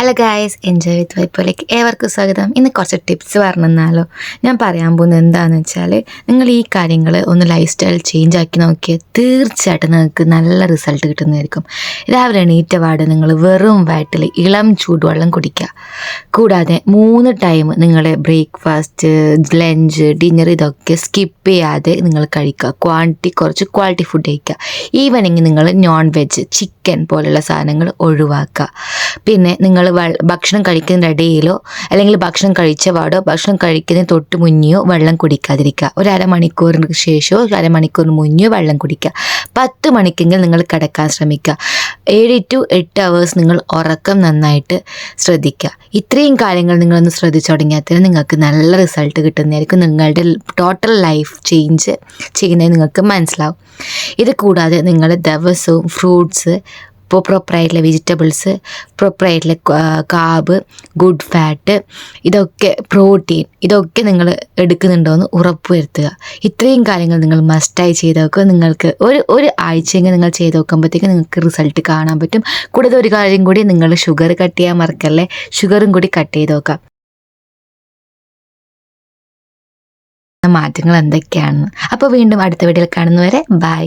Hello guys, enjoy വിത്ത് വൈപ്പോയിലേക്ക് ഏവർക്കും സ്വാഗതം. ഇന്ന് കുറച്ച് ടിപ്സ് പറഞ്ഞാലോ. ഞാൻ പറയാൻ പോകുന്നത് എന്താണെന്ന് വെച്ചാൽ, നിങ്ങൾ ഈ കാര്യങ്ങൾ ഒന്ന് ലൈഫ് സ്റ്റൈൽ ചേഞ്ച് ആക്കി നോക്കിയാൽ തീർച്ചയായിട്ടും നിങ്ങൾക്ക് നല്ല റിസൾട്ട് കിട്ടുന്നതായിരിക്കും. രാവിലെ എണീറ്റ പാട് നിങ്ങൾ വെറും വയറ്റിൽ ഇളം ചൂടുവെള്ളം കുടിക്കുക. കൂടാതെ 3 ടൈം നിങ്ങൾ ബ്രേക്ക്ഫാസ്റ്റ്, ലഞ്ച്, ഡിന്നർ ഇതൊക്കെ സ്കിപ്പ് ചെയ്യാതെ നിങ്ങൾ കഴിക്കുക. കുറച്ച് ക്വാളിറ്റി ഫുഡ് കഴിക്കുക. ഈവനിങ് നിങ്ങൾ നോൺ വെജ്, ചിക്കൻ പോലുള്ള സാധനങ്ങൾ ഒഴിവാക്കുക. പിന്നെ നിങ്ങൾ ഭക്ഷണം കഴിക്കുന്നതിൻ്റെ ഇടയിലോ അല്ലെങ്കിൽ ഭക്ഷണം കഴിച്ച പാടോ ഭക്ഷണം കഴിക്കുന്നതിന് തൊട്ട് മുന്നെയോ വെള്ളം കുടിക്കാതിരിക്കുക. ഒരു അരമണിക്കൂറിന് ശേഷമോ അരമണിക്കൂറിന് മുന്നെയോ വെള്ളം കുടിക്കുക. 10 മണിക്കെങ്കിൽ നിങ്ങൾ കിടക്കാൻ ശ്രമിക്കുക. 7 to 8 hours നിങ്ങൾ ഉറക്കം നന്നായിട്ട് ശ്രദ്ധിക്കുക. ഇത്രയും കാര്യങ്ങൾ നിങ്ങളൊന്ന് ശ്രദ്ധിച്ചു തുടങ്ങിയാൽ തന്നെ നിങ്ങൾക്ക് നല്ല റിസൾട്ട് കിട്ടുന്നതായിരിക്കും. നിങ്ങളുടെ ടോട്ടൽ ലൈഫ് ചേഞ്ച് ചെയ്യുന്നത് നിങ്ങൾക്ക് മനസ്സിലാവും. ഇത് കൂടാതെ നിങ്ങൾ ദിവസവും ഫ്രൂട്ട്സ്, പ്രോപ്പറായിട്ടുള്ള വെജിറ്റബിൾസ്, പ്രോപ്പറായിട്ടുള്ള കാർബ്, ഗുഡ് ഫാറ്റ്, ഇതൊക്കെ പ്രോട്ടീൻ, ഇതൊക്കെ നിങ്ങൾ എടുക്കുന്നുണ്ടോ എന്ന് ഉറപ്പ് വരുത്തുക. ഇത്രയും കാര്യങ്ങൾ നിങ്ങൾ മസ്റ്റായി ചെയ്ത് നോക്കുക. നിങ്ങൾക്ക് ഒരു ആഴ്ചയെങ്കിൽ നിങ്ങൾ ചെയ്ത് നോക്കുമ്പോഴത്തേക്ക് നിങ്ങൾക്ക് റിസൾട്ട് കാണാൻ പറ്റും. കൂടാതെ ഒരു കാര്യം കൂടി, നിങ്ങൾ ഷുഗർ കട്ട് ചെയ്യാൻ മറക്കല്ലേ. ഷുഗറും കൂടി കട്ട് ചെയ്ത് നോക്കാം. മാറ്റങ്ങൾ എന്തൊക്കെയാണെന്ന്. അപ്പോൾ വീണ്ടും അടുത്ത വീഡിയോയിൽ കാണുന്നവരെ ബൈ.